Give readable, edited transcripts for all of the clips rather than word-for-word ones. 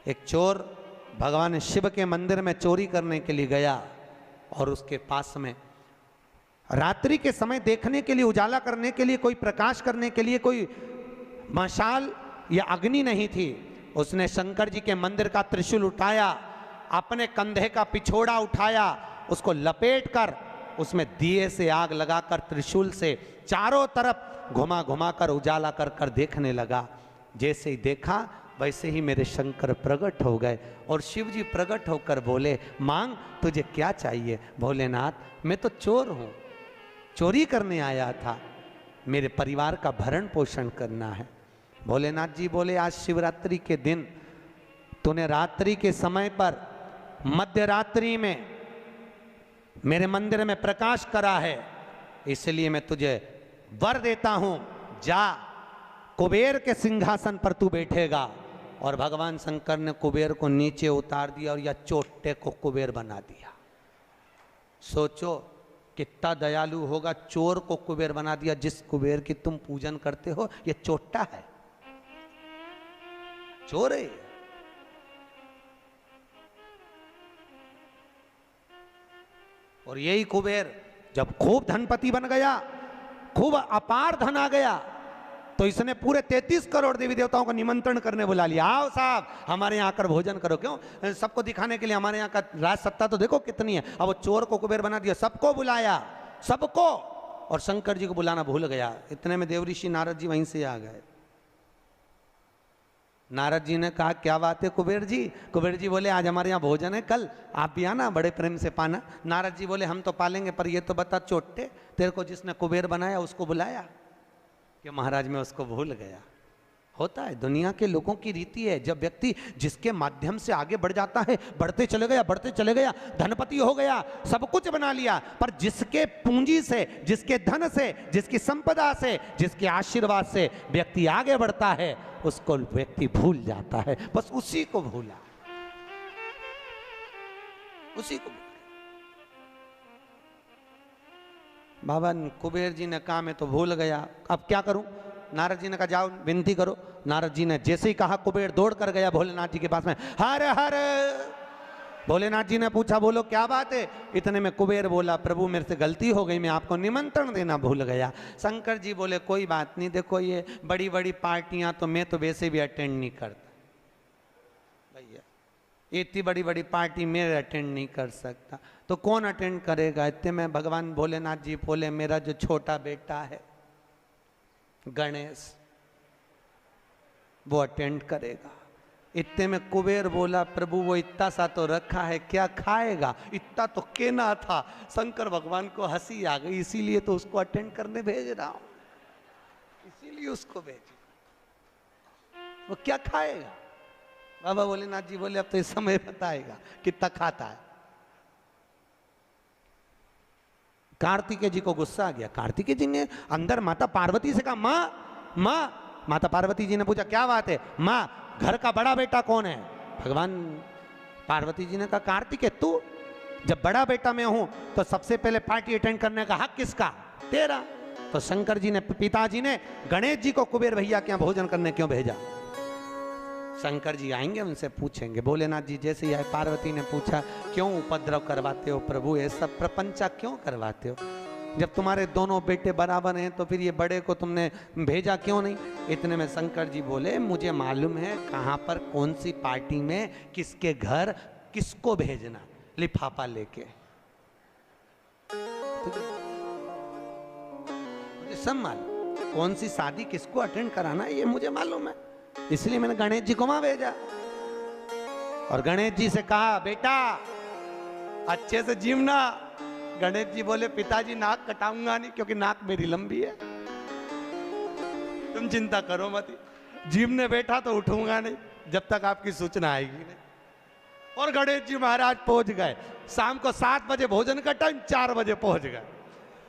एक चोर भगवान शिव के मंदिर में चोरी करने के लिए गया और उसके पास में रात्रि के समय देखने के लिए, उजाला करने के लिए, कोई प्रकाश करने के लिए कोई मशाल या अग्नि नहीं थी। उसने शंकर जी के मंदिर का त्रिशूल उठाया, अपने कंधे का पिछोड़ा उठाया, उसको लपेट कर उसमें दिए से आग लगाकर त्रिशूल से चारों तरफ घुमा घुमा कर उजाला कर कर देखने लगा। जैसे ही देखा वैसे ही मेरे शंकर प्रकट हो गए और शिव जी प्रकट होकर बोले, मांग तुझे क्या चाहिए। भोलेनाथ मैं तो चोर हूं, चोरी करने आया था, मेरे परिवार का भरण पोषण करना है। भोलेनाथ जी बोले, आज शिवरात्रि के दिन तूने रात्रि के समय पर मध्य रात्रि में मेरे मंदिर में प्रकाश करा है, इसलिए मैं तुझे वर देता हूं, जा कुबेर के सिंहासन पर तू बैठेगा। और भगवान शंकर ने कुबेर को नीचे उतार दिया और या चोटे को कुबेर बना दिया। सोचो कितना दयालु होगा, चोर को कुबेर बना दिया। जिस कुबेर की तुम पूजन करते हो ये चोट्टा है, चोर है। और यही कुबेर जब खूब धनपति बन गया, खूब अपार धन आ गया, तो इसने पूरे 33 करोड़ देवी देवताओं को निमंत्रण करने बुला लिया। आओ साहब हमारे यहाँ आकर भोजन करो। क्यों? सबको दिखाने के लिए हमारे यहाँ का राज सत्ता तो देखो कितनी है। अब वो चोर को कुबेर बना दिया, सबको बुलाया, सबको। और शंकर जी को बुलाना भूल गया। इतने में देवऋषि नारद जी वहीं से आ गए। नारद जी ने कहा, क्या बात है कुबेर जी? कुबेर जी बोले, आज हमारे यहाँ भोजन है, कल आप भी आना, बड़े प्रेम से पाना। नारद जी बोले, हम तो पालेंगे, पर ये तो बता चोट्टे, तेरे को जिसने कुबेर बनाया उसको बुलाया? कि महाराज मैं उसको भूल गया। होता है, दुनिया के लोगों की रीति है। जब व्यक्ति जिसके माध्यम से आगे बढ़ जाता है, बढ़ते चले गया, धनपति हो गया, सब कुछ बना लिया, पर जिसके पूंजी से, जिसके धन से, जिसकी संपदा से, जिसके आशीर्वाद से व्यक्ति आगे बढ़ता है, उसको व्यक्ति भूल जाता है। बस उसी को भूला, उसी को। बाबा कुबेर जी ने कहा मैं तो भूल गया, अब क्या करूं? नारद जी ने कहा जाओ विनती करो। नारद जी ने जैसे ही कहा, कुबेर दौड़ कर गया भोलेनाथ जी के पास में, हर हर। भोलेनाथ जी ने पूछा, बोलो क्या बात है? इतने में कुबेर बोला, प्रभु मेरे से गलती हो गई, मैं आपको निमंत्रण देना भूल गया। शंकर जी बोले, कोई बात नहीं, देखो ये बड़ी बड़ी पार्टियां तो मैं तो वैसे भी अटेंड नहीं करता भैया, इतनी बड़ी बड़ी पार्टी मैं अटेंड नहीं कर सकता, तो कौन अटेंड करेगा? इतने में भगवान भोलेनाथ जी बोले, मेरा जो छोटा बेटा है गणेश, वो अटेंड करेगा। इतने में कुबेर बोला, प्रभु वो इतना सा तो रखा है, क्या खाएगा? इतना तो केना था। शंकर भगवान को हंसी आ गई, इसीलिए तो उसको अटेंड करने भेज रहा हूं, इसीलिए उसको भेज। वो क्या खाएगा? बाबा भोलेनाथ जी बोले, अब तो इस समय बताएगा कितना खाता है। कार्तिकेय जी को गुस्सा आ गया। कार्तिकेय जी ने अंदर माता पार्वती से कहा, माँ माँ। माता पार्वती जी ने पूछा, क्या बात है? माँ घर का बड़ा बेटा कौन है? भगवान पार्वती जी ने कहा, कार्तिकेय तू। जब बड़ा बेटा मैं हूं तो सबसे पहले पार्टी अटेंड करने का हक किसका? तेरा। तो शंकर जी ने, पिताजी ने गणेश जी को कुबेर भैया के यहाँ भोजन करने क्यों भेजा? शंकर जी आएंगे, उनसे पूछेंगे। भोलेनाथ जी जैसे ही आए, पार्वती ने पूछा, क्यों उपद्रव करवाते हो प्रभु, ये सब प्रपंचा क्यों करवाते हो? जब तुम्हारे दोनों बेटे बराबर हैं तो फिर ये बड़े को तुमने भेजा क्यों नहीं? इतने में शंकर जी बोले, मुझे मालूम है कहाँ पर कौन सी पार्टी में किसके घर किसको भेजना, लिफाफा लेके। मुझे सब मालूम, कौन सी शादी किसको अटेंड कराना ये मुझे मालूम है, इसलिए मैंने गणेश जी को वहां भेजा। और गणेश जी से कहा, बेटा अच्छे से जीवना। गणेश जी बोले, पिताजी नाक कटाऊंगा नहीं, क्योंकि नाक मेरी लंबी है, तुम चिंता करो मत। जीवने बैठा तो उठूंगा नहीं जब तक आपकी सूचना आएगी नहीं। और गणेश जी महाराज पहुंच गए। शाम को 7 बजे भोजन का टाइम, 4 बजे पहुंच गए।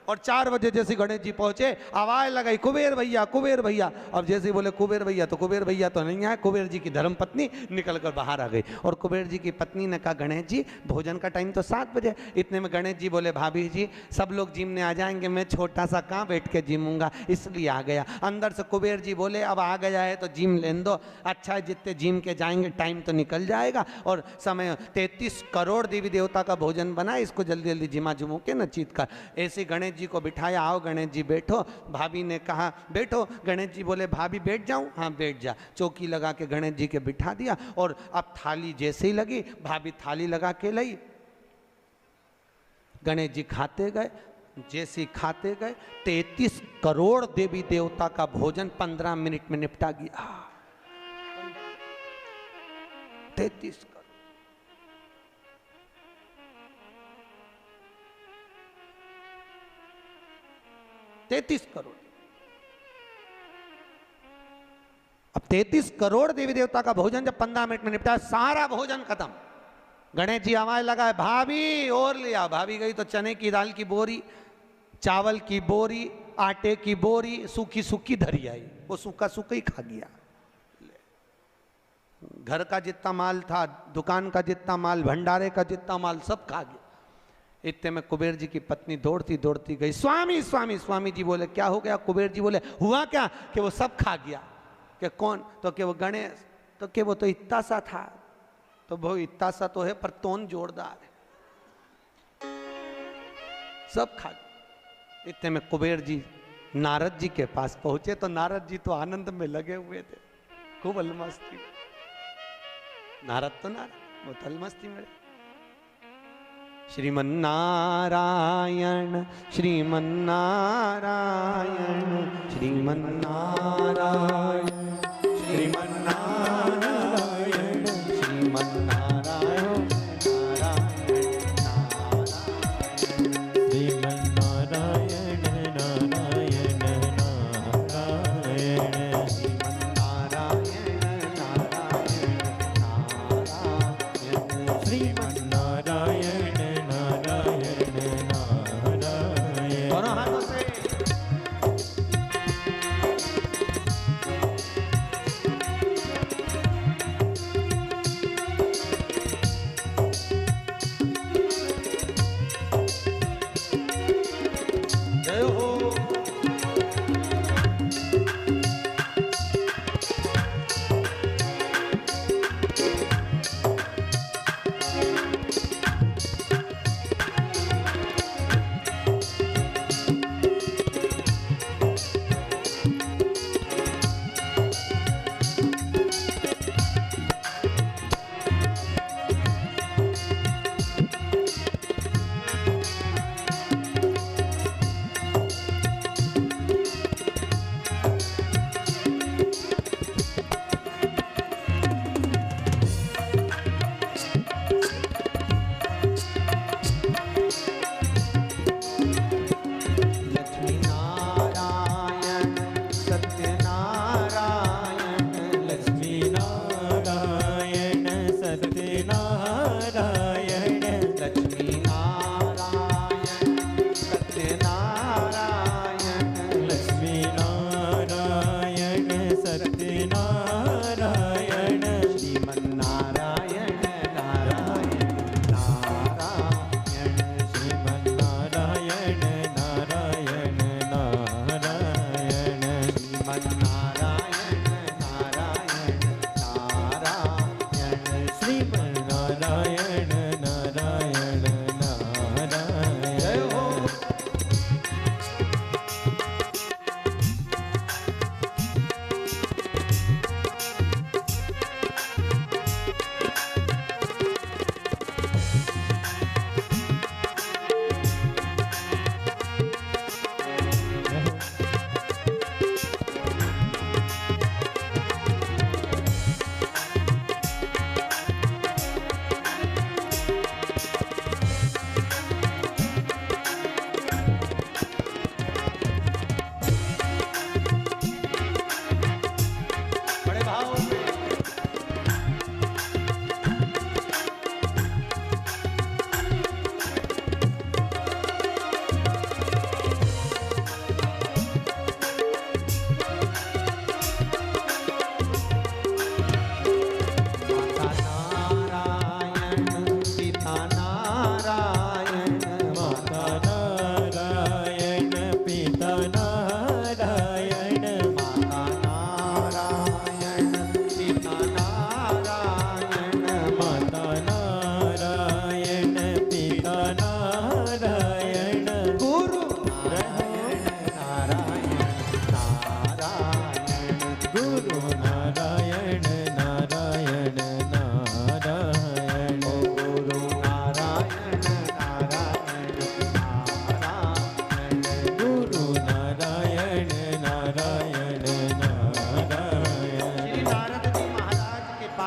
और 4 बजे जैसे गणेश जी पहुंचे आवाज लगाई कुबेर भैया कुबेर भैया। अब जैसे बोले कुबेर भैया तो कुबेर भैया तो नहीं आए, कुबेर जी की धर्मपत्नी निकल कर बाहर आ गई। और कुबेर जी की पत्नी ने कहा गणेश जी भोजन का टाइम तो 7 बजे। इतने में गणेश जी बोले भाभी जी सब लोग जिमने आ जाएंगे, मैं छोटा सा कहाँ बैठ के जिमूंगा, इसलिए आ गया। अंदर से कुबेर जी बोले अब आ गया है तो जिम लेने दो, अच्छा है जितने जिम के जाएंगे टाइम तो निकल जाएगा और समय 33 करोड़ देवी देवता का भोजन बना, इसको जल्दी जल्दी जिमा जुमू के न चीत कर। ऐसे गणेश जी को बिठाया, आओ गणेश जी बैठो। भाभी ने कहा बैठो, गणेश जी बोले भाभी बैठ जाऊं, हाँ बैठ जा। चौकी लगा के गणेश जी के बिठा दिया और अब थाली जैसे ही लगी भाभी थाली लगा के लाई, गणेश जी खाते गए। जैसे ही खाते गए 33 करोड़ देवी देवता का भोजन 15 मिनट में निपटा गया। 33 करोड़। अब 33 करोड़ देवी देवता का भोजन जब 15 मिनट में निपटा, सारा भोजन खत्म। गणेश जी आवाज लगाए भाभी और लिया। भाभी गई तो चने की दाल की बोरी, चावल की बोरी, आटे की बोरी सूखी सूखी धरी आई, वो सूखा सूखा ही खा गया। घर का जितना माल था, दुकान का जितना माल, भंडारे का जितना माल सब खा गया। इतने में कुबेर जी की पत्नी दौड़ती दौड़ती गई, स्वामी स्वामी। स्वामी जी बोले क्या हो गया? कुबेर जी बोले हुआ क्या कि वो सब खा गया। कि कौन? तो कि वो गणेश। तो कि वो तो इतना सा था। तो वो इतना सा तो है पर तोन जोरदार है, सब खा गया। इतने में कुबेर जी नारद जी के पास पहुंचे तो नारद जी तो आनंद में लगे हुए थे, खूब अलमस्ती। नारद तो नारद, वो तो अलमस्ती में। श्रीमन्नारायण श्रीमन्नारायण श्रीमन्नारायण श्रीमन्नारायण श्रीमन्नारायण श्रीमन्नारायण नारायण नारायण श्रीमन्नारायण नारायण नारायण। दोनों हाथों से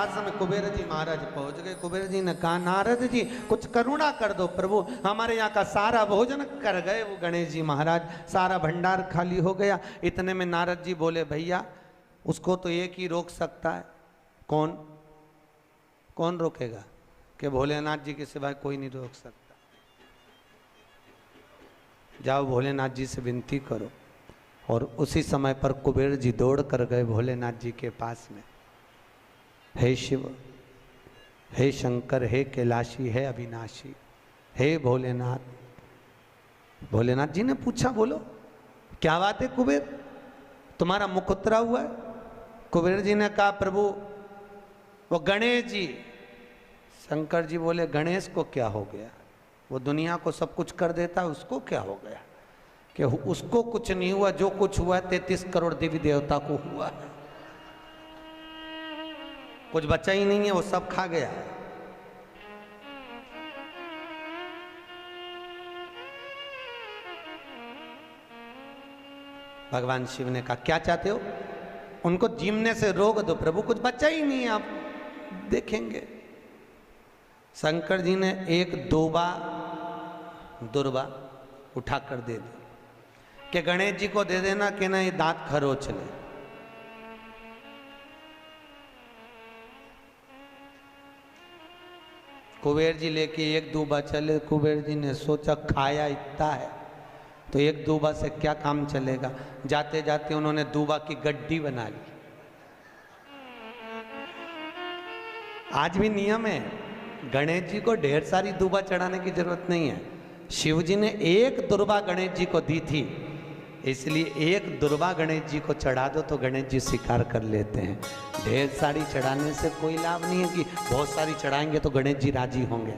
पास में कुबेर जी महाराज पहुंच गए। कुबेर जी ने कहा नारद जी कुछ करुणा कर दो प्रभु, हमारे यहाँ का सारा भोजन कर गए वो गणेश जी महाराज, सारा भंडार खाली हो गया। इतने में नारद जी बोले भैया उसको तो एक ही रोक सकता है। कौन? कौन रोकेगा? कि भोलेनाथ जी के सिवाय कोई नहीं रोक सकता। जाओ भोलेनाथ जी से विनती करो। और उसी समय पर कुबेर जी दौड़ कर गए भोलेनाथ जी के पास में। हे शिव, हे शंकर, हे कैलाशी, हे अविनाशी, हे भोलेनाथ। भोलेनाथ जी ने पूछा बोलो क्या बात है कुबेर, तुम्हारा मुख उतरा हुआ है? कुबेर जी ने कहा प्रभु वो गणेश जी। शंकर जी बोले गणेश को क्या हो गया? वो दुनिया को सब कुछ कर देता है, उसको क्या हो गया? कि उसको कुछ नहीं हुआ, जो कुछ हुआ 33 करोड़ देवी देवता को हुआ। कुछ बचा ही नहीं है, वो सब खा गया। भगवान शिव ने कहा क्या चाहते हो? उनको जीमने से रोक दो प्रभु, कुछ बचा ही नहीं है, आप देखेंगे। शंकर जी ने एक दुर्बा उठाकर दे दी कि गणेश जी को दे देना कि ना ये दांत खरोच ले। कुबेर जी लेके एक दूबा चले। कुबेर जी ने सोचा खाया इतना है तो एक दूबा से क्या काम चलेगा। जाते जाते उन्होंने दूबा की गड्डी बना ली। आज भी नियम है, गणेश जी को ढेर सारी दूबा चढ़ाने की जरूरत नहीं है। शिव जी ने एक दुर्बा गणेश जी को दी थी, इसलिए एक दुर्बा गणेश जी को चढ़ा दो तो गणेश जी स्वीकार कर लेते हैं। ढेर सारी चढ़ाने से कोई लाभ नहीं है कि बहुत सारी चढ़ाएंगे तो गणेश जी राजी होंगे।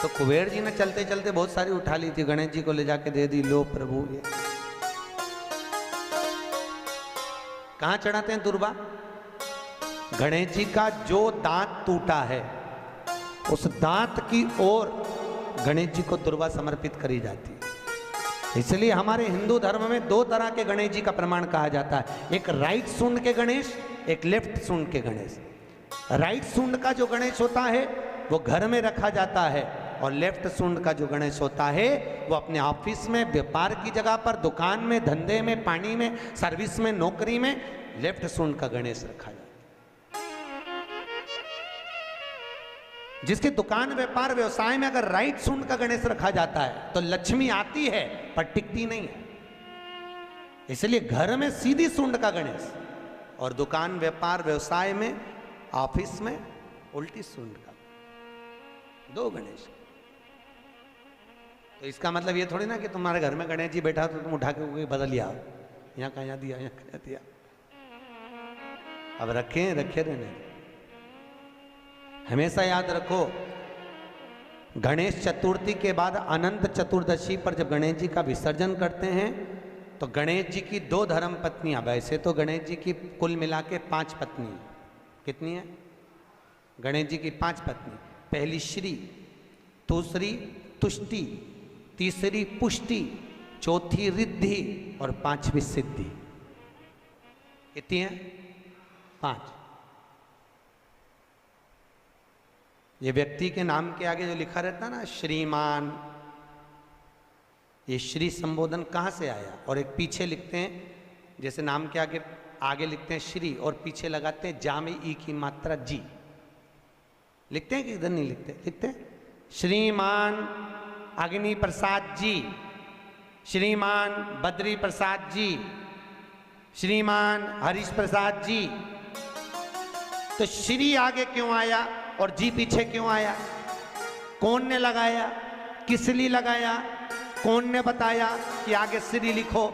तो कुबेर जी ने चलते चलते बहुत सारी उठा ली थी, गणेश जी को ले जाके दे दी। लो प्रभु ये कहां चढ़ाते हैं दुर्बा? गणेश जी का जो दांत टूटा है उस दांत की ओर गणेश जी को दुर्बा समर्पित करी जाती है। इसलिए हमारे हिंदू धर्म में दो तरह के गणेश जी का प्रमाण कहा जाता है, एक राइट सूंड के गणेश, एक लेफ्ट सूंड के गणेश। राइट सूंड का जो गणेश होता है वो घर में रखा जाता है, और लेफ्ट सूंड का जो गणेश होता है वो अपने ऑफिस में, व्यापार की जगह पर, दुकान में, धंधे में, पानी में, सर्विस में, नौकरी में लेफ्ट सूंड का गणेश रखा जाता है। जिसके दुकान, व्यापार, व्यवसाय में अगर राइट सूंड का गणेश रखा जाता है तो लक्ष्मी आती है पर टिकती नहीं है। इसलिए घर में सीधी सूंड का गणेश और दुकान, व्यापार, व्यवसाय में, ऑफिस में उल्टी सूंड का, दो गणेश। तो इसका मतलब ये थोड़ी ना कि तुम्हारे घर में गणेश जी बैठा तो तुम उठा के बदल लिया, यहाँ का यहाँ दिया, यहाँ का यहाँ दिया। अब रखे रहने। हमेशा याद रखो, गणेश चतुर्थी के बाद अनंत चतुर्दशी पर जब गणेश जी का विसर्जन करते हैं तो गणेश जी की 2 धर्म पत्नियां, वैसे तो गणेश जी की कुल मिला के 5 पत्नी, कितनी है? गणेश जी की 5 पत्नी। पहली श्री, दूसरी तुष्टि, तीसरी पुष्टि, चौथी रिद्धि और 5वीं सिद्धि। कितनी है? 5। ये व्यक्ति के नाम के आगे जो लिखा रहता है ना श्रीमान, ये श्री संबोधन कहाँ से आया? और एक पीछे लिखते हैं, जैसे नाम के आगे लिखते हैं श्री और पीछे लगाते हैं जा में ई की मात्रा जी। लिखते हैं कि इधर नहीं लिखते? लिखते हैं श्रीमान अग्नि प्रसाद जी, श्रीमान बद्री प्रसाद जी, श्रीमान हरीश प्रसाद जी। तो श्री आगे क्यों आया और जी पीछे क्यों आया? कौन ने लगाया? किस लिए लगाया? कौन ने बताया कि आगे श्री लिखो?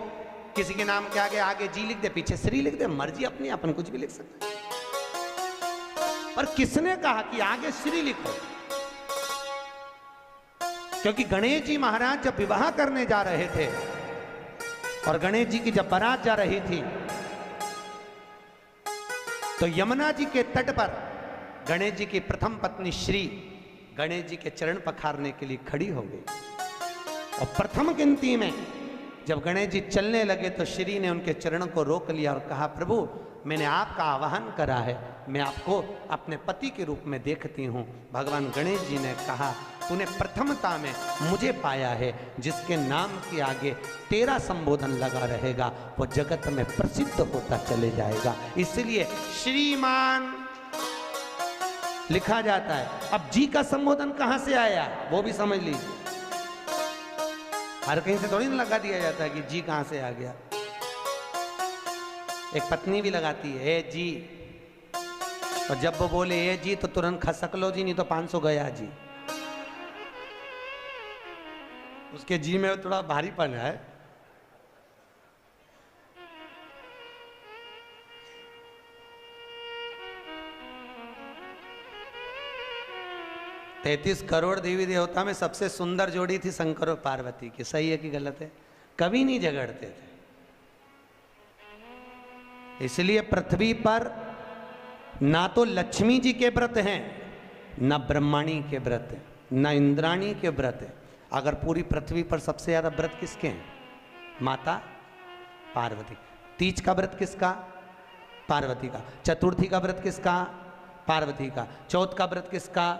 किसी के नाम के आगे जी लिख दे, पीछे श्री लिख दे, मर्जी अपनी, अपन कुछ भी लिख सकते हैं। पर किसने कहा कि आगे श्री लिखो? क्योंकि गणेश जी महाराज जब विवाह करने जा रहे थे और गणेश जी की जब बारात जा रही थी तो यमुना जी के तट पर गणेश जी की प्रथम पत्नी श्री गणेश जी के चरण पखारने के लिए खड़ी हो गई और प्रथम गिनती में जब गणेश जी चलने लगे तो श्री ने उनके चरणों को रोक लिया और कहा, प्रभु मैंने आपका आवाहन करा है, मैं आपको अपने पति के रूप में देखती हूँ। भगवान गणेश जी ने कहा, तूने प्रथमता में मुझे पाया है, जिसके नाम के आगे तेरा संबोधन लगा रहेगा वो जगत में प्रसिद्ध होता चले जाएगा। इसलिए श्रीमान लिखा जाता है। अब जी का संबोधन कहां से आया वो भी समझ लीजिए। हर कहीं से थोड़ी ना लगा दिया जाता है कि जी कहां से आ गया। एक पत्नी भी लगाती है ए जी, और जब वो बोले ए जी तो तुरंत खसक लो जी, नहीं तो 500 गया जी। उसके जी में थोड़ा भारीपन है। तैतीस करोड़ देवी देवता में सबसे सुंदर जोड़ी थी शंकर और पार्वती की। सही है कि गलत है? कभी नहीं झगड़ते थे। इसलिए पृथ्वी पर ना तो लक्ष्मी जी के व्रत हैं, ना ब्रह्माणी के व्रत हैं, ना इंद्राणी के व्रत हैं। अगर पूरी पृथ्वी पर सबसे ज्यादा व्रत किसके हैं? माता पार्वती। तीज का व्रत किसका? पार्वती का। चतुर्थी का व्रत किसका? पार्वती का। चौथ का व्रत किसका?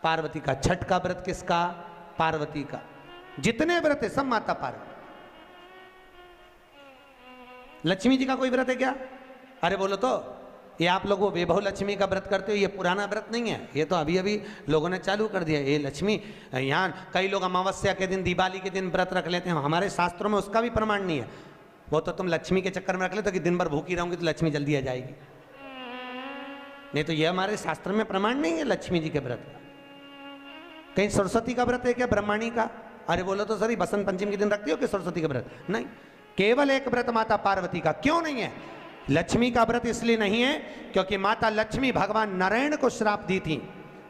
पार्वती का। छठ का व्रत किसका? पार्वती का। जितने व्रत है सब माता पार्वती। लक्ष्मी जी का कोई व्रत है क्या? अरे बोलो तो, ये आप लोग वो वैभव लक्ष्मी का व्रत करते हो, ये पुराना व्रत नहीं है, ये तो अभी अभी लोगों ने चालू कर दिया। ये लक्ष्मी, यहाँ कई लोग अमावस्या के दिन, दिवाली के दिन व्रत रख लेते हैं, हमारे शास्त्रों में उसका भी प्रमाण नहीं है। वो तो तुम लक्ष्मी के चक्कर में रख लेते हो कि दिन भर भूखी रहूंगी तो लक्ष्मी जल्दी आ जाएगी। नहीं तो ये हमारे शास्त्र में प्रमाण नहीं है लक्ष्मी जी के व्रत का। कहीं सरस्वती का व्रत है क्या ब्रह्माणी का? अरे बोलो तो सर, बसंत पंचमी के दिन रखती हो कि सरस्वती का व्रत? नहीं, केवल एक व्रत माता पार्वती का। क्यों नहीं है? लक्ष्मी का व्रत इसलिए नहीं है क्योंकि माता लक्ष्मी भगवान नारायण को श्राप दी थी।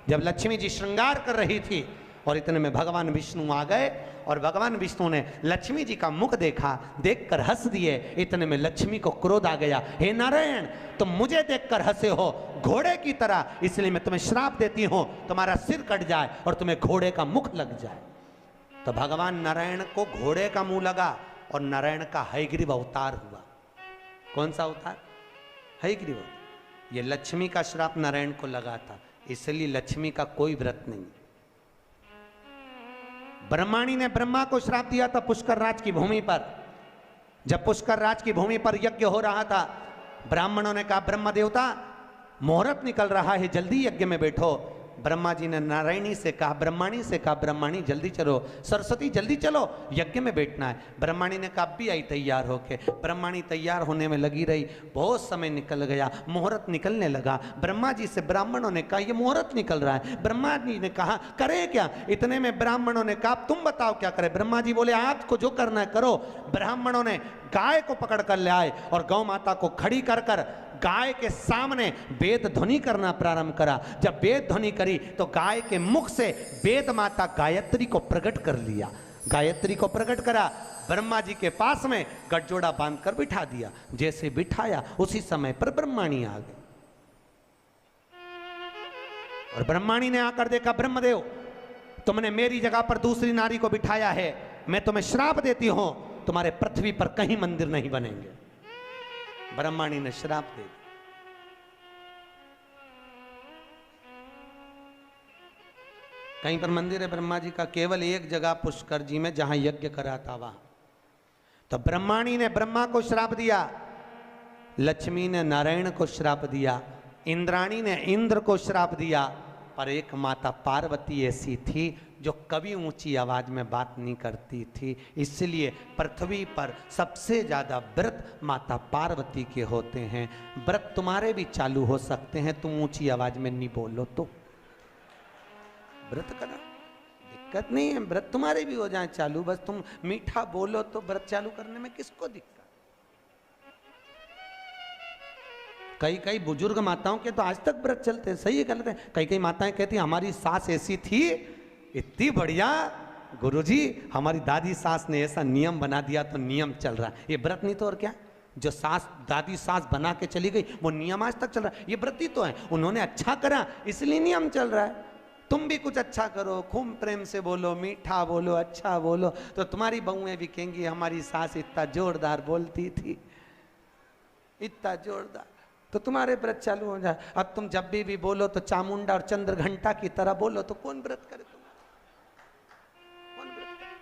जब लक्ष्मी जी श्रृंगार कर रही थी और इतने में भगवान विष्णु आ गए और भगवान विष्णु ने लक्ष्मी जी का मुख देखा, देखकर हंस दिए। इतने में लक्ष्मी को क्रोध आ गया, हे नारायण तुम मुझे देखकर हंसे हो घोड़े की तरह, इसलिए मैं तुम्हें श्राप देती हूं, तुम्हारा सिर कट जाए और तुम्हें घोड़े का मुख लग जाए। तो भगवान नारायण को घोड़े का मुंह लगा और नारायण का हयग्रीव अवतार हुआ। कौन सा अवतार? हयग्रीव। ये लक्ष्मी का श्राप नारायण को लगा था, इसलिए लक्ष्मी का कोई व्रत नहीं। ब्रह्माणी ने ब्रह्मा को श्राप दिया था पुष्कर राज की भूमि पर। जब पुष्कर राज की भूमि पर यज्ञ हो रहा था, ब्राह्मणों ने कहा ब्रह्म देवता मुहूर्त निकल रहा है, जल्दी यज्ञ में बैठो। ब्रह्मा जी ने नारायणी से कहा, ब्रह्माणी से कहा, ब्रह्माणी जल्दी चलो, सरस्वती जल्दी चलो, यज्ञ में बैठना है। ब्रह्माणी ने कहा भी आई तैयार होके। ब्रह्माणी तैयार होने में लगी रही, बहुत समय निकल गया, मुहूर्त निकलने लगा। ब्रह्मा जी से ब्राह्मणों ने कहा ये मुहूर्त निकल रहा है। ब्रह्मा जी ने कहा करें क्या? इतने में ब्राह्मणों ने कहा तुम बताओ क्या करें? ब्रह्मा जी बोले आपको जो करना है करो। ब्राह्मणों ने गाय को पकड़ कर ले आए और गौ माता को खड़ी कर कर गाय के सामने वेद ध्वनि करना प्रारंभ करा। जब वेद ध्वनि करी तो गाय के मुख से वेद माता गायत्री को प्रकट कर लिया। गायत्री को प्रकट करा, ब्रह्मा जी के पास में गठजोड़ा बांधकर बिठा दिया। जैसे बिठाया उसी समय पर ब्रह्माणी आ गई और ब्रह्माणी ने आकर देखा ब्रह्मदेव तुमने मेरी जगह पर दूसरी नारी को बिठाया है, मैं तुम्हें श्राप देती हूं, तुम्हारे पृथ्वी पर कहीं मंदिर नहीं बनेंगे। ब्रह्माणी ने श्राप दे दिया। कहीं पर मंदिर है ब्रह्मा जी का? केवल एक जगह पुष्कर जी में, जहां यज्ञ करा था वहां। तो ब्रह्माणी ने ब्रह्मा को श्राप दिया, लक्ष्मी ने नारायण को श्राप दिया, इंद्राणी ने इंद्र को श्राप दिया, पर एक माता पार्वती ऐसी थी जो कभी ऊंची आवाज में बात नहीं करती थी। इसलिए पृथ्वी पर सबसे ज्यादा व्रत माता पार्वती के होते हैं। व्रत तुम्हारे भी चालू हो सकते हैं, तुम ऊंची आवाज में नहीं बोलो तो। व्रत करा, दिक्कत नहीं है, व्रत तुम्हारे भी हो जाए चालू, बस तुम मीठा बोलो तो व्रत चालू करने में किसको दिक्कत। कई कई बुजुर्ग माताओं के तो आज तक व्रत चलते हैं। सही है गलत है? कई कई माताएं कहती हमारी सास ऐसी थी, इतनी बढ़िया गुरुजी, हमारी दादी सास ने ऐसा नियम बना दिया तो नियम चल रहा है। ये व्रत नहीं तो और क्या? जो सास दादी सास बना के चली गई वो नियम आज तक चल रहा है। ये व्रत ही तो है, उन्होंने अच्छा करा इसलिए नियम चल रहा है। तुम भी कुछ अच्छा करो, खूब प्रेम से बोलो, मीठा बोलो, अच्छा बोलो, तो तुम्हारी बहुएं भी कहेंगी हमारी सास इतना जोरदार बोलती थी, इतना जोरदार, तो तुम्हारे व्रत चालू हो जाए। अब तुम जब भी बोलो तो चामुंडा और चंद्र घंटा की तरह बोलो, तो कौन व्रत करे तुम्हारा? कौन व्रत करे?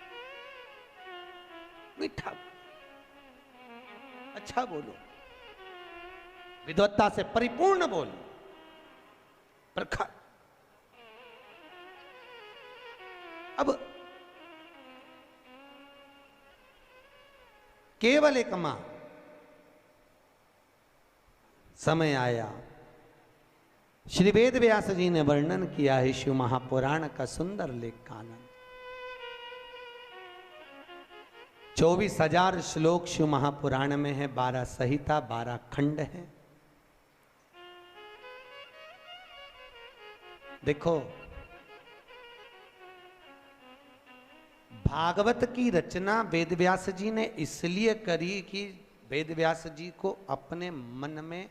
मीठा अच्छा बोलो, विद्वत्ता से परिपूर्ण बोलो, प्रखर। अब केवल एक मां, समय आया, श्री वेद व्यास जी ने वर्णन किया है शिव महापुराण का सुंदर लेख का आनंद। 24,000 श्लोक शिव महापुराण में है, 12 संहिता, 12 खंड है। देखो, भागवत की रचना वेदव्यास जी ने इसलिए करी कि वेदव्यास जी को अपने मन में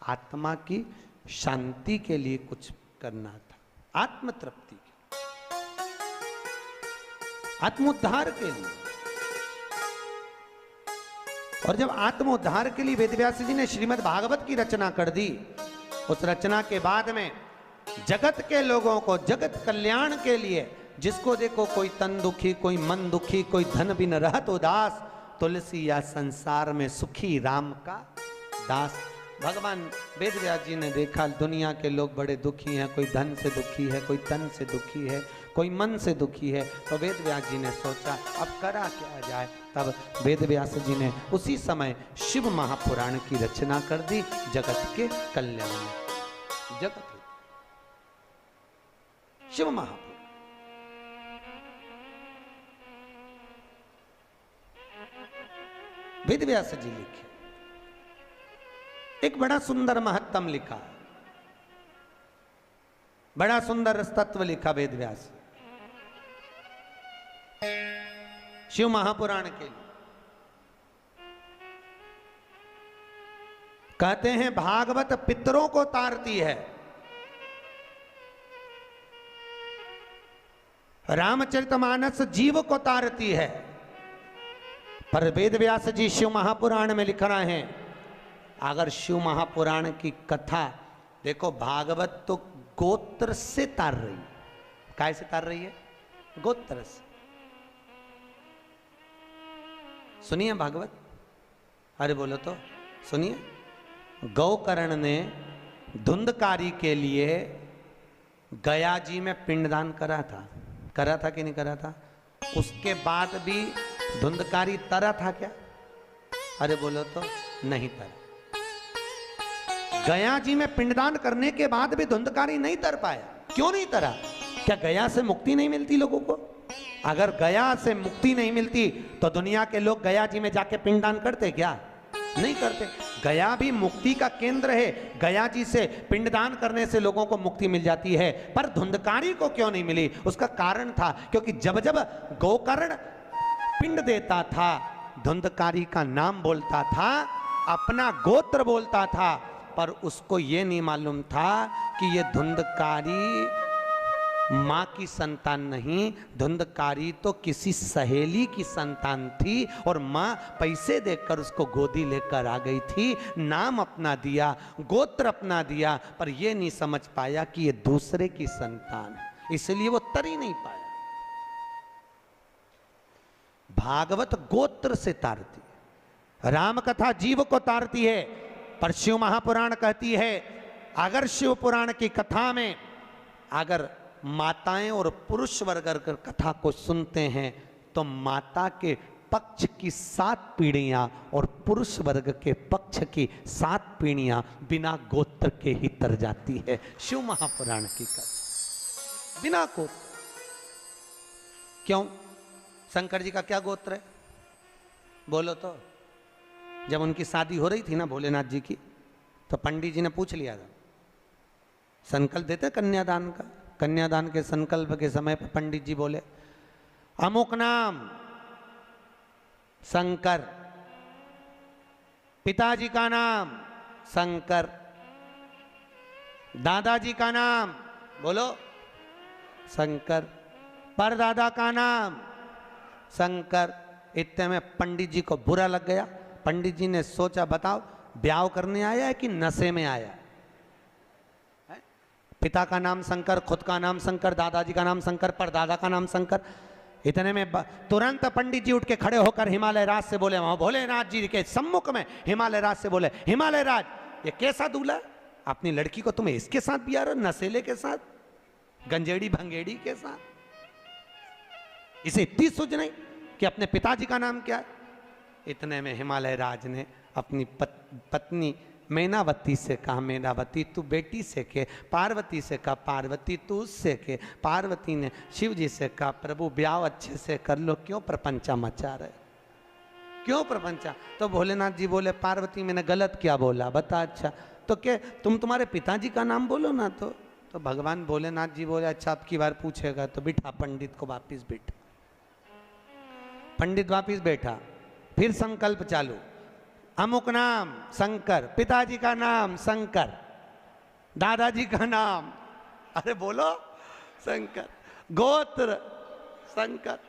आत्मा की शांति के लिए कुछ करना था, आत्म तृप्ति के, आत्मोद्धार के लिए। और जब आत्मोद्धार के लिए वेदव्यास जी ने श्रीमद् भागवत की रचना कर दी, उस रचना के बाद में जगत के लोगों को जगत कल्याण के लिए, जिसको देखो कोई तन दुखी, कोई मन दुखी, कोई धन बिन रहत उदास, तुलसी या संसार में सुखी राम का दास। भगवान वेदव्यास जी ने देखा दुनिया के लोग बड़े दुखी हैं, कोई धन से दुखी है, कोई तन से दुखी है, कोई मन से दुखी है, तो वेदव्यास जी ने सोचा अब करा क्या जाए। तब वेदव्यास जी ने उसी समय शिव महापुराण की रचना कर दी, जगत के कल्याण में। जगत शिव महापुराण, वेदव्यास जी लिखे, एक बड़ा सुंदर महत्तम लिखा, बड़ा सुंदर तत्व लिखा वेदव्यास शिव महापुराण के लिए। कहते हैं भागवत पितरों को तारती है, रामचरितमानस जीव को तारती है, पर वेदव्यास जी शिव महापुराण में लिख रहे हैं, अगर शिव महापुराण की कथा देखो, भागवत तो गोत्र से तार रही है। काय से तार रही है? गोत्र से। सुनिए भागवत, अरे बोलो तो सुनिए। गौकर्ण ने धुंधकारी के लिए गया जी में पिंडदान करा था कि नहीं करा था? उसके बाद भी धुंधकारी तरा था क्या? अरे बोलो तो नहीं तरा। गया जी में पिंडदान करने के बाद भी धुंधकारी नहीं तर पाया। क्यों नहीं तरा? क्या गया से मुक्ति नहीं मिलती लोगों को? अगर गया से मुक्ति नहीं मिलती तो दुनिया के लोग गया जी में जाके पिंडदान करते क्या? नहीं करते। गया भी मुक्ति का केंद्र है, गया जी से पिंडदान करने से लोगों को मुक्ति मिल जाती है, पर धुंधकारी को क्यों नहीं मिली? उसका कारण था क्योंकि जब जब गोकर्ण पिंड देता था, धुंधकारी का नाम बोलता था, अपना गोत्र बोलता था, पर उसको ये नहीं मालूम था कि ये धुंधकारी माँ की संतान नहीं, धुंधकारी तो किसी सहेली की संतान थी और माँ पैसे देकर उसको गोदी लेकर आ गई थी, नाम अपना दिया, गोत्र अपना दिया, पर ये नहीं समझ पाया कि ये दूसरे की संतान है, इसलिए वो तर ही नहीं पाया। भागवत गोत्र से तारती है, राम कथा जीव को तारती है, पर शिव महापुराण कहती है अगर शिव पुराण की कथा में अगर माताएं और पुरुष वर्ग अगर कथा को सुनते हैं तो माता के पक्ष की 7 पीढ़ियां और पुरुष वर्ग के पक्ष की 7 पीढ़ियां बिना गोत्र के ही तर जाती है। शिव महापुराण की कथा बिना गोत्र। क्यों? शंकर जी का क्या गोत्र है? बोलो तो। जब उनकी शादी हो रही थी ना भोलेनाथ जी की, तो पंडित जी ने पूछ लिया था, संकल्प देते कन्यादान का। कन्यादान के संकल्प के समय पर पंडित जी बोले अमुक नाम शंकर, पिताजी का नाम शंकर, दादाजी का नाम बोलो शंकर। परदादा का नाम शंकर। इतने में पंडित जी को बुरा लग गया। पंडित जी ने सोचा, बताओ ब्याह करने आया है कि नशे में आया है? पिता का नाम शंकर, खुद का नाम शंकर, दादाजी का नाम शंकर, परदादा का नाम शंकर। इतने में तुरंत पंडित जी उठ के खड़े होकर हिमालय राज से बोले, वहां भोलेनाथ जी के सम्मुख में हिमालय राज से बोले, हिमालय राज ये कैसा दूल्हा, अपनी लड़की को तुम्हें इसके साथ बिया रहे हो, नशेले के साथ, गंजेड़ी भंगेड़ी के साथ? इसे इतनी सूझ नहीं कि अपने पिताजी का नाम क्या है? इतने में हिमालय राज ने अपनी पत्नी मैनावती से कहा, मैनावती तू बेटी से के, पार्वती से कहा, पार्वती तू उससे के। पार्वती ने शिव जी से कहा, प्रभु ब्याह अच्छे से कर लो, क्यों प्रपंचा मचा रहे, क्यों प्रपंचा? तो भोलेनाथ जी बोले, पार्वती मैंने गलत क्या बोला बता? अच्छा तो क्या तुम्हारे पिताजी का नाम बोलो ना। तो भगवान भोलेनाथ जी बोले, अच्छा अब की बार पूछेगा तो बिठा पंडित को वापिस बैठा। पंडित वापिस बैठा, फिर संकल्प चालू, अमुक नाम शंकर, पिताजी का नाम शंकर, दादाजी का नाम, अरे बोलो शंकर, गोत्र शंकर।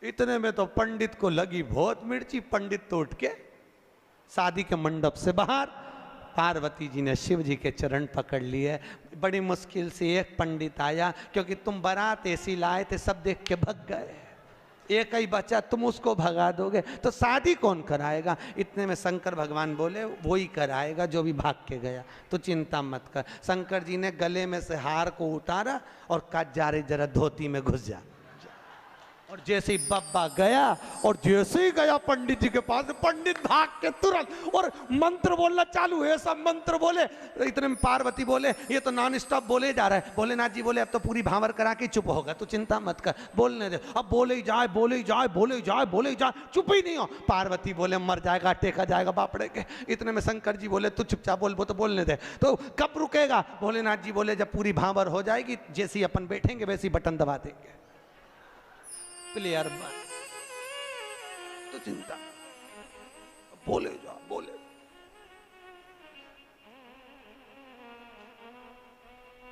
इतने में तो पंडित को लगी बहुत मिर्ची। पंडित तो उठ के शादी के मंडप से बाहर, पार्वती जी ने शिव जी के चरण पकड़ लिए। बड़ी मुश्किल से एक पंडित आया, क्योंकि तुम बारात ऐसी लाए थे सब देख के भग गए, एक ही बच्चा, तुम उसको भगा दोगे तो शादी कौन कराएगा? इतने में शंकर भगवान बोले, वो ही कराएगा जो भी भाग के गया, तो चिंता मत कर। शंकर जी ने गले में से हार को उतारा और कहा, जा रे जरा धोती में घुस जा। और जैसे ही बब्बा गया, और जैसे ही गया पंडित जी के पास, पंडित भाग के तुरंत और मंत्र बोलना चालू है, सब मंत्र बोले। इतने में पार्वती बोले, ये तो नॉन स्टॉप बोले जा रहा है। भोलेनाथ जी बोले, अब तो पूरी भांवर करा के चुप होगा, तो चिंता मत कर, बोलने दे। अब बोले ही जाए, बोले ही जाए, बोले ही जाए, बोले ही जाए, चुप ही नहीं हो। पार्वती बोले, मर जाएगा, टेका जाएगा बापड़े के। इतने में शंकर जी बोले, तू चुपचाप बोल, वो तो बोलने दे। तो कब रुकेगा? भोलेनाथ जी बोले, जब पूरी भांवर हो जाएगी, जैसे ही अपन बैठेंगे वैसे ही बटन दबा देंगे, क्लियर बात, तो चिंता, बोले जा बोले।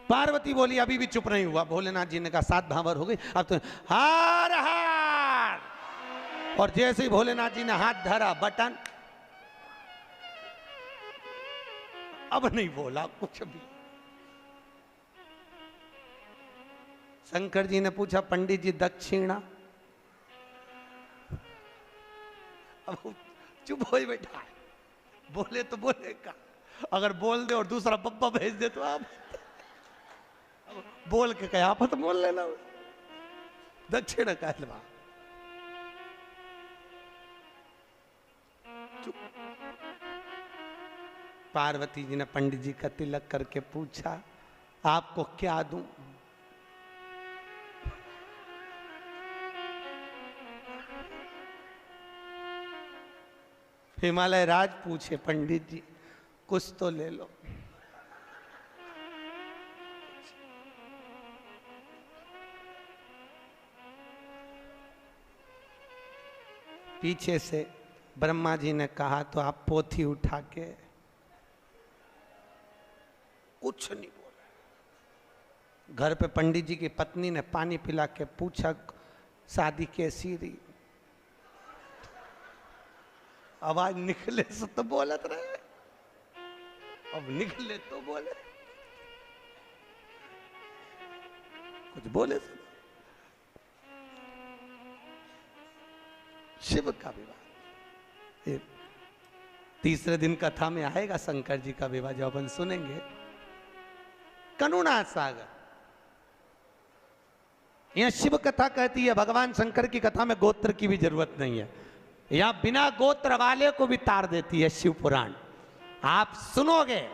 पार्वती बोली, अभी भी चुप नहीं हुआ। भोलेनाथ जी ने कहा, 7 भांवर हो गई, अब तो हार हार। और जैसे ही भोलेनाथ जी ने हाथ धरा, बटन, अब नहीं बोला कुछ भी। शंकर जी ने पूछा, पंडित जी दक्षिणा? अब चुप हो ही बैठा है, बोले तो बोलेगा, अगर बोल दे और दूसरा बब्बा भेज दे तो आप बोल के कहा आपत बोल लेना, दक्षिण कहलवा। पार्वती जी ने पंडित जी का तिलक करके पूछा, आपको क्या दूं? हिमालय राज पूछे, पंडित जी कुछ तो ले लो। पीछे से ब्रह्मा जी ने कहा, तो आप पोथी उठा के, कुछ नहीं बोला। घर पे पंडित जी की पत्नी ने पानी पिला के पूछा, शादी कैसी रही? आवाज निकले से तो बोलत रहे, अब निकले तो बोले, कुछ बोले से। शिव का विवाह तीसरे दिन कथा में आएगा, शंकर जी का विवाह जो अपन सुनेंगे। करुणा सागर, यह शिव कथा कहती है, भगवान शंकर की कथा में गोत्र की भी जरूरत नहीं है, या बिना गोत्र वाले को भी तार देती है शिव पुराण। आप सुनोगे,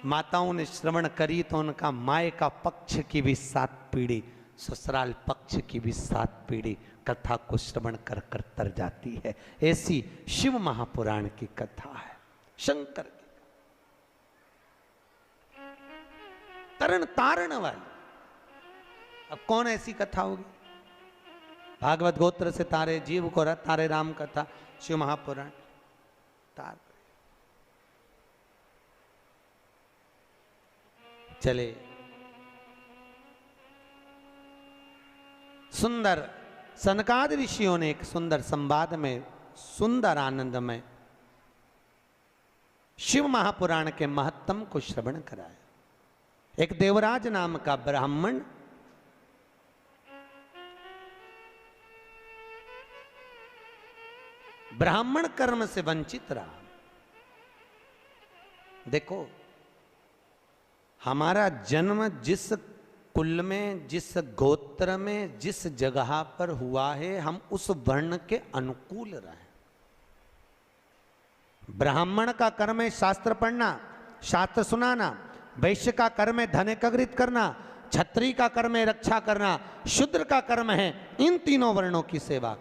माताओं ने श्रवण करी तो उनका माए का पक्ष की भी 7 पीढ़ी, ससुराल पक्ष की भी 7 पीढ़ी कथा को श्रवण कर कर तर जाती है। ऐसी शिव महापुराण की कथा है, शंकर की तरण तारण वाली। अब कौन ऐसी कथा होगी? भागवत गोत्र से तारे जीव को तारे राम कथा, शिव महापुराण तार। चले सुंदर सनकादि ऋषियों ने एक सुंदर संवाद में, सुंदर आनंद में शिव महापुराण के महत्तम को श्रवण कराया। एक देवराज नाम का ब्राह्मण ब्राह्मण कर्म से वंचित रहा। देखो, हमारा जन्म जिस कुल में, जिस गोत्र में, जिस जगह पर हुआ है, हम उस वर्ण के अनुकूल रहे। ब्राह्मण का कर्म है शास्त्र पढ़ना, शास्त्र सुनाना। वैश्य का कर्म है धन एकत्रित करना। क्षत्रिय का कर्म है रक्षा करना। शूद्र का कर्म है इन तीनों वर्णों की सेवा।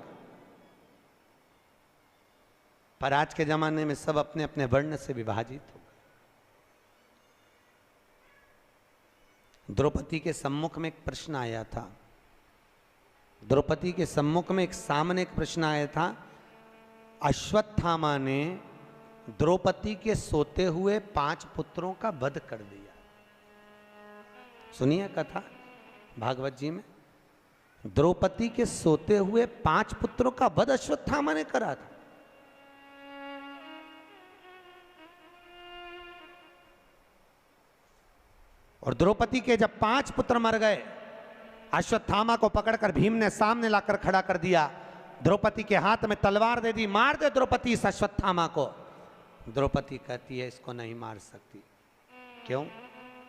पर आज के जमाने में सब अपने अपने वर्ण से विभाजित हो गए। द्रौपदी के सम्मुख में एक प्रश्न आया था। द्रौपदी के सम्मुख में एक सामने एक प्रश्न आया था। अश्वत्थामा ने द्रौपदी के सोते हुए 5 पुत्रों का वध कर दिया। सुनिए कथा भागवत जी में। द्रौपदी के सोते हुए 5 पुत्रों का वध अश्वत्थामा ने करा था। और द्रौपदी के जब 5 पुत्र मर गए, अश्वत्थामा को पकड़कर भीम ने सामने लाकर खड़ा कर दिया। द्रौपदी के हाथ में तलवार दे दी, मार दे द्रौपदी इस अश्वत्थामा को। द्रौपदी कहती है इसको नहीं मार सकती। क्यों?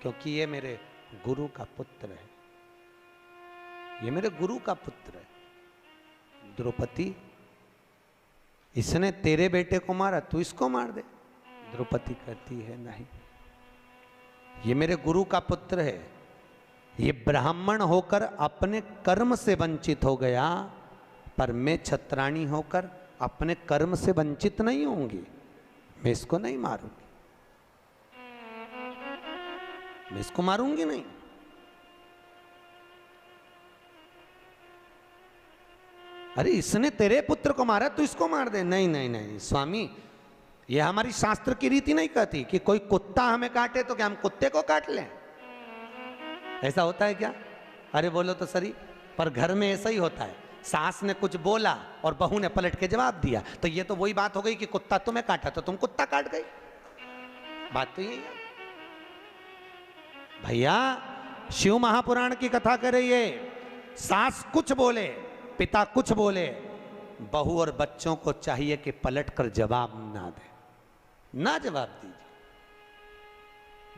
क्योंकि ये मेरे गुरु का पुत्र है, ये मेरे गुरु का पुत्र है। द्रौपदी, इसने तेरे बेटे को मारा, तू इसको मार दे। द्रौपदी कहती है नहीं, ये मेरे गुरु का पुत्र है। ये ब्राह्मण होकर अपने कर्म से वंचित हो गया, पर मैं क्षत्राणी होकर अपने कर्म से वंचित नहीं होंगी। मैं इसको नहीं मारूंगी, मैं इसको मारूंगी नहीं। अरे इसने तेरे पुत्र को मारा, तू इसको मार दे। नहीं नहीं नहीं स्वामी, यह हमारी शास्त्र की रीति नहीं कहती कि कोई कुत्ता हमें काटे तो क्या हम कुत्ते को काट लें। ऐसा होता है क्या? अरे बोलो तो सही। पर घर में ऐसा ही होता है। सास ने कुछ बोला और बहू ने पलट के जवाब दिया, तो ये तो वही बात हो गई कि कुत्ता तुम्हें काटा तो तुम कुत्ता काट गई। बात तो यही है भैया। शिव महापुराण की कथा कर रही है। सास कुछ बोले, पिता कुछ बोले, बहू और बच्चों को चाहिए कि पलट कर जवाब ना दे, ना जवाब दीजिए।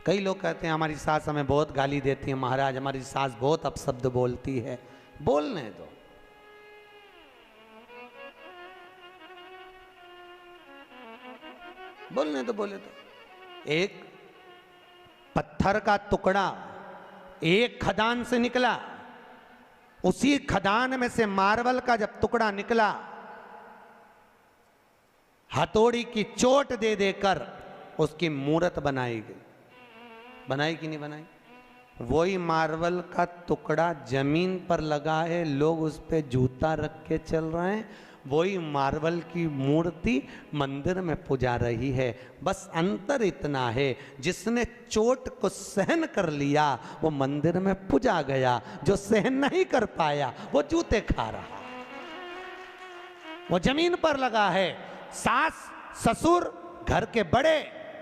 कई लोग कहते हैं हमारी सास हमें बहुत गाली देती है, महाराज हमारी सास बहुत अपशब्द बोलती है। बोलने दो, बोलने दो, बोले तो। एक पत्थर का टुकड़ा एक खदान से निकला, उसी खदान में से मार्बल का जब टुकड़ा निकला, हथौड़ी की चोट दे देकर उसकी मूर्त बनाई गई। बनाई कि नहीं बनाई? वही मार्बल का टुकड़ा जमीन पर लगा है, लोग उस पे जूता रख के चल रहे हैं। वही मार्बल की मूर्ति मंदिर में पूजा रही है। बस अंतर इतना है, जिसने चोट को सहन कर लिया वो मंदिर में पूजा गया, जो सहन नहीं कर पाया वो जूते खा रहा, वो जमीन पर लगा है। सास ससुर घर के बड़े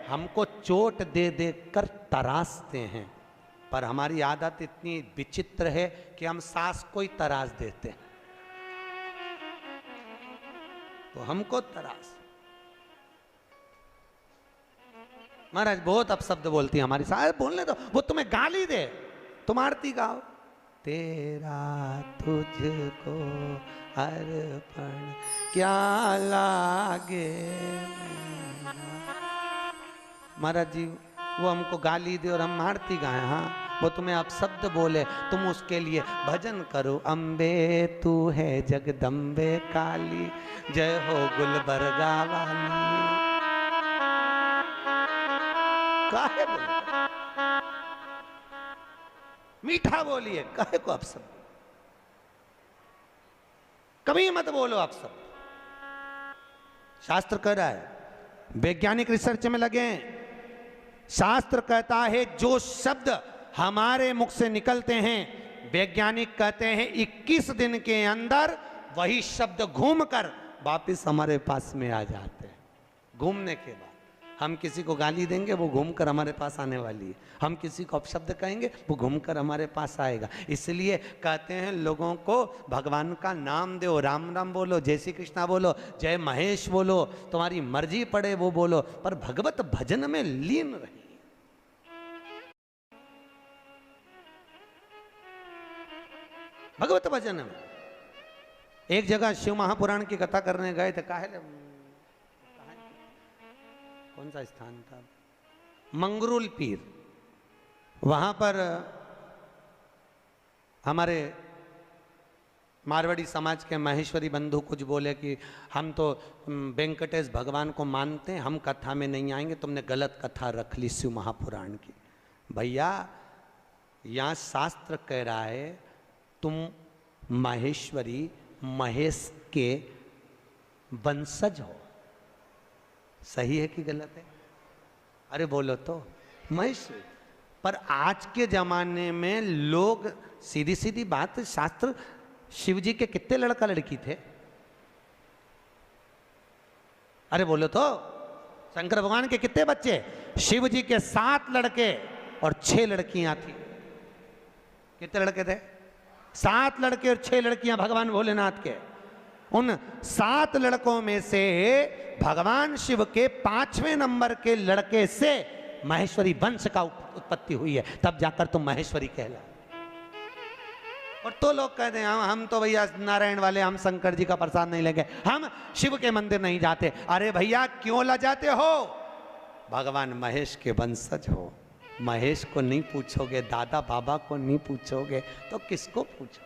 हमको चोट दे दे कर तराशते हैं, पर हमारी आदत इतनी विचित्र है कि हम सास को ही तराश देते हैं, तो हमको तराश। महाराज बहुत अपशब्द बोलती है हमारी सास। बोलने दो, वो तुम्हें गाली दे, तुम आरती गाओ। तेरा तुझको अर्पण क्या लागे। महाराज जी वो हमको गाली दे और हम आरती गाएं, हाँ वो तुम्हें आप शब्द बोले, तुम उसके लिए भजन करो। अम्बे तू है जगदम्बे काली, जय हो गुलबर्गा वाली। काहे बोले? मीठा बोलिए, काहे को आप सब कभी मत बोलो आप सब। शास्त्र कह रहा है, वैज्ञानिक रिसर्च में लगे हैं। शास्त्र कहता है जो शब्द हमारे मुख से निकलते हैं वैज्ञानिक कहते हैं 21 दिन के अंदर वही शब्द घूमकर वापस हमारे पास में आ जाते हैं। घूमने के बाद हम किसी को गाली देंगे, वो घूमकर हमारे पास आने वाली है। हम किसी को अपशब्द कहेंगे, वो घूमकर हमारे पास आएगा। इसलिए कहते हैं लोगों को भगवान का नाम दो, राम राम बोलो, जय श्री कृष्णा बोलो, जय महेश बोलो, तुम्हारी मर्जी पड़े वो बोलो, पर भगवत भजन में लीन रहिए। भगवत भजन में एक जगह शिव महापुराण की कथा करने गए थे। कौन सा स्थान था? मंगरूल पीर। वहां पर हमारे मारवाड़ी समाज के महेश्वरी बंधु कुछ बोले कि हम तो वेंकटेश भगवान को मानते हैं, हम कथा में नहीं आएंगे, तुमने गलत कथा रख ली शिव महापुराण की। भैया यहाँ शास्त्र कह रहा है तुम महेश्वरी महेश के वंशज हो। सही है कि गलत है? अरे बोलो तो। महेश्वरी। पर आज के जमाने में लोग, सीधी सीधी बात, शास्त्र, शिव जी के कितने लड़का लड़की थे? अरे बोलो तो। शंकर भगवान के कितने बच्चे? शिव जी के 7 लड़के और 6 लड़कियां थी। कितने लड़के थे? 7 लड़के और 6 लड़कियां भगवान भोलेनाथ के। उन 7 लड़कों में से भगवान शिव के 5वें नंबर के लड़के से महेश्वरी वंश का उत्पत्ति हुई है, तब जाकर तुम महेश्वरी कहला। और तो लोग कहते हैं हम तो भैया नारायण वाले, हम शंकर जी का प्रसाद नहीं लेंगे, हम शिव के मंदिर नहीं जाते। अरे भैया क्यों लजाते हो? भगवान महेश के वंशज हो। महेश को नहीं पूछोगे, दादा बाबा को नहीं पूछोगे, तो किसको पूछो?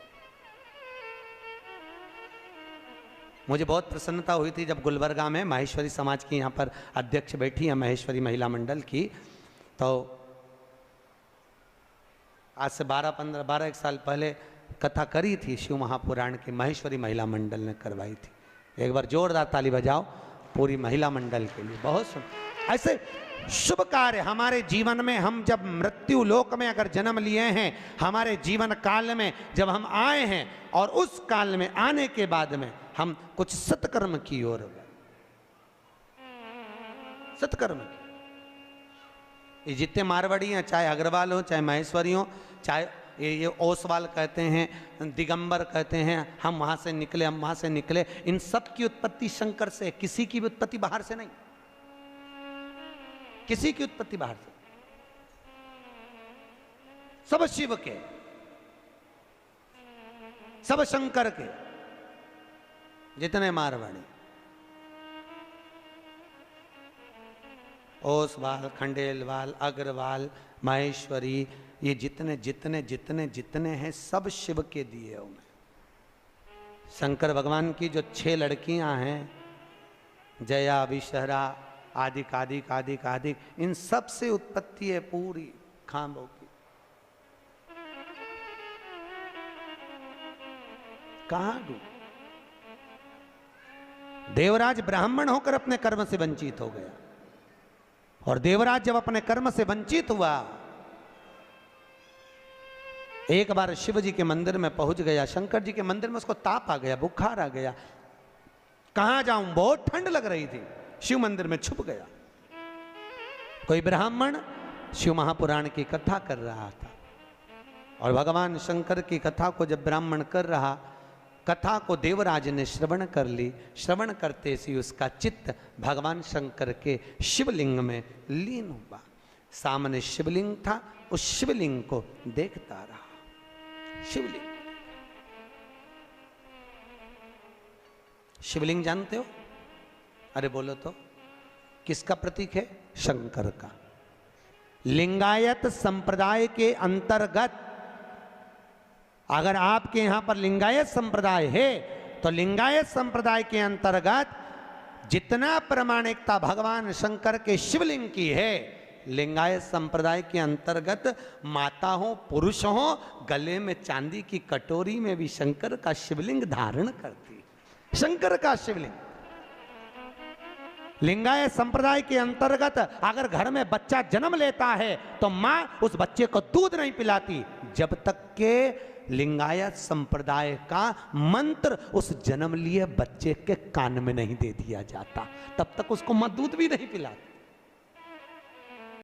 मुझे बहुत प्रसन्नता हुई थी जब गुलबर्गा में महेश्वरी समाज की यहाँ पर अध्यक्ष बैठी है, महेश्वरी महिला मंडल की। तो आज से 12-1 साल पहले कथा करी थी शिव महापुराण की, महेश्वरी महिला मंडल ने करवाई थी। एक बार जोरदार ताली बजाओ पूरी महिला मंडल के लिए। बहुत सुंदर। ऐसे शुभ कार्य हमारे जीवन में, हम जब मृत्यु लोक में अगर जन्म लिए हैं, हमारे जीवन काल में जब हम आए हैं, और उस काल में आने के बाद में हम कुछ सत्कर्म की ओर गए। सत्कर्म की। ये जितने मारवाड़ी हैं, चाहे अग्रवाल हो, चाहे महेश्वरी हो, चाहे ये ओसवाल कहते हैं, दिगंबर कहते हैं, हम वहां से निकले, हम वहां से निकले, इन सब की उत्पत्ति शंकर से। किसी की भी उत्पत्ति बाहर से नहीं, किसी की उत्पत्ति बाहर से। सब शिव के, सब शंकर के, जितने मारवाड़ी, ओसवाल, खंडेलवाल, अग्रवाल, महेश्वरी, ये जितने जितने जितने जितने हैं सब शिव के दिए हुए। शंकर भगवान की जो 6 लड़कियां हैं, जया, विषहरा, आदिक आदिक आदिक आदिक, इन सब से उत्पत्ति है पूरी खांबों की। कहां डूब? देवराज ब्राह्मण होकर अपने कर्म से वंचित हो गया, और देवराज जब अपने कर्म से वंचित हुआ, एक बार शिव जी के मंदिर में पहुंच गया, शंकर जी के मंदिर में उसको ताप आ गया, बुखार आ गया। कहां जाऊं, बहुत ठंड लग रही थी, शिव मंदिर में छुप गया। कोई ब्राह्मण शिव महापुराण की कथा कर रहा था, और भगवान शंकर की कथा को जब ब्राह्मण कर रहा, कथा को देवराज ने श्रवण कर ली। श्रवण करते ही उसका चित्त भगवान शंकर के शिवलिंग में लीन हुआ। सामने शिवलिंग था, उस शिवलिंग को देखता रहा। शिवलिंग, शिवलिंग जानते हो? अरे बोलो तो। किसका प्रतीक है? शंकर का। लिंगायत संप्रदाय के अंतर्गत, अगर आपके यहां पर लिंगायत संप्रदाय है, तो लिंगायत संप्रदाय के अंतर्गत जितना प्रामाणिकता भगवान शंकर के शिवलिंग की है, लिंगायत संप्रदाय के अंतर्गत माता हो, पुरुष हो, गले में चांदी की कटोरी में भी शंकर का शिवलिंग धारण करती। शंकर का शिवलिंग। लिंगायत संप्रदाय के अंतर्गत अगर घर में बच्चा जन्म लेता है, तो मां उस बच्चे को दूध नहीं पिलाती जब तक के लिंगायत संप्रदाय का मंत्र उस जन्म लिए बच्चे के कान में नहीं दे दिया जाता, तब तक उसको मत दूध भी नहीं पिलाते।